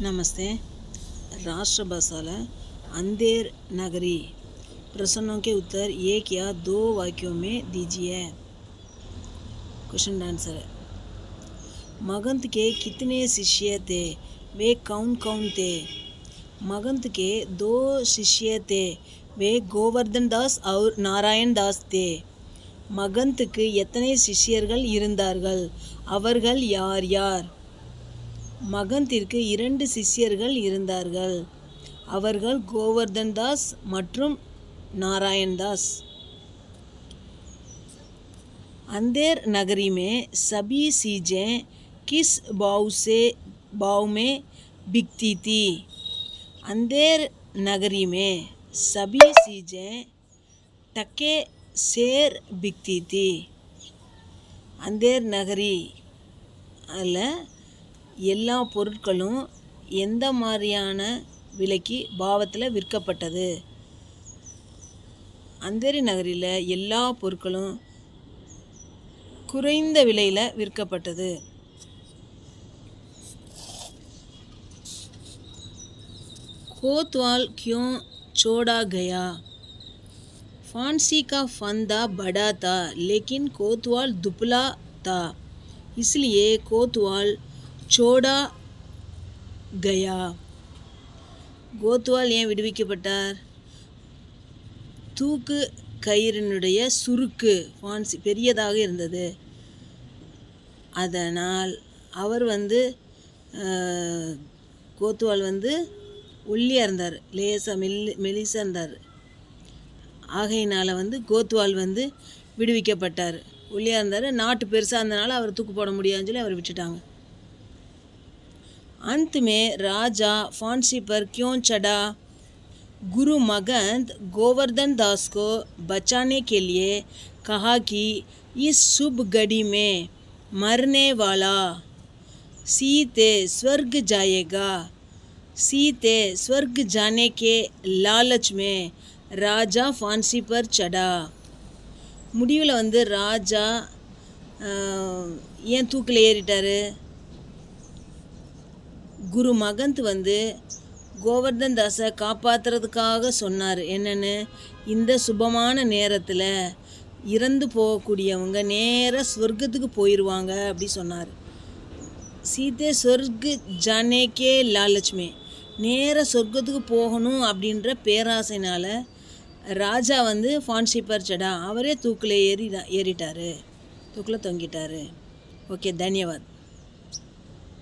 नमस्ते। राष्ट्रभाषा अंधेर नगरी प्रश्नों के उत्तर एक या दो वाक्यों में दीजिए। Question answer. महंत के कितने शिष्य थे? वे कौन कौन थे? महंत के दो शिष्य थे, वे गोवर्धन दास और नारायण दास थे। மகந்துக்கு எத்தனை சிஷ்யர்கள் இருந்தார்கள்? அவர்கள் யார் யார்? மகந்திற்கு 2 சிஷ்யர்கள் இருந்தார்கள். அவர்கள் கோவர்தன் தாஸ் மற்றும் नारायण दास। अंधेर नगरी में सभी चीज़ें किस भाव में बिकती थी? अंधेर नगरी में सभी चीज़ें टके शेर बिकती थी। अंधेर नगरी அல்ல எல்லா பொருட்களும் எந்த மாதிரியான விலைக்கு பாவத்தில் விற்கப்பட்டது? அந்தேரி நகரில் எல்லா பொருட்களும் குறைந்த விலையில் விற்கப்பட்டது. कोतवाल क्यों छोड़ा गया? फांसी का फंदा बड़ा था लेकिन कोतवाल दुबला था, इसलिए कोतवाल छोड़ा गया. கோத்வால் ஏன் விடுவிக்கப்பட்டார்? தூக்கு கயிறினுடைய சுருக்கு ஃபான்சி பெரியதாக இருந்தது. அதனால் அவர் கோத்வால் ஒல்லியாக இருந்தார், லேசாக மெலிசாக இருந்தார். ஆகையினால் கோத்வால் விடுவிக்கப்பட்டார். ஒல்லியாக இருந்தார், நாட்டு பெருசாக இருந்தனால அவர் தூக்கு போட முடியாதுன்னு சொல்லி அவர் விட்டுட்டாங்க. अंत में राजा फांसी पर क्यों चढ़ा? गुरु महंत गोवर्धन दास को बचाने के लिए कहा कि इस शुभ घड़ी में मरने वाला सीधे स्वर्ग जाएगा. सीधे स्वर्ग जाने के लालच में राजा फांसी पर चढ़ा. முடிவில் ராஜா ஏன் தூக்கில் ஏறிட்டார்? குரு மகந்த் கோவர்தன் தாஸை காப்பாற்றுறதுக்காக சொன்னார். என்னென்னு, இந்த சுபமான நேரத்தில் இறந்து போகக்கூடியவங்க நேராக சொர்க்கத்துக்கு போயிடுவாங்க அப்படி சொன்னார். சீதே சொர்க்கு ஜானேக்கே லாலச்மே, நேராக சொர்க்கத்துக்கு போகணும் அப்படின்ற பேராசைனால் ராஜா ஃபான்சி பர் சடா, அவரே தூக்கில் ஏறிட்டார், தூக்கில் தொங்கிட்டார். ஓகே, தன்யவாத்.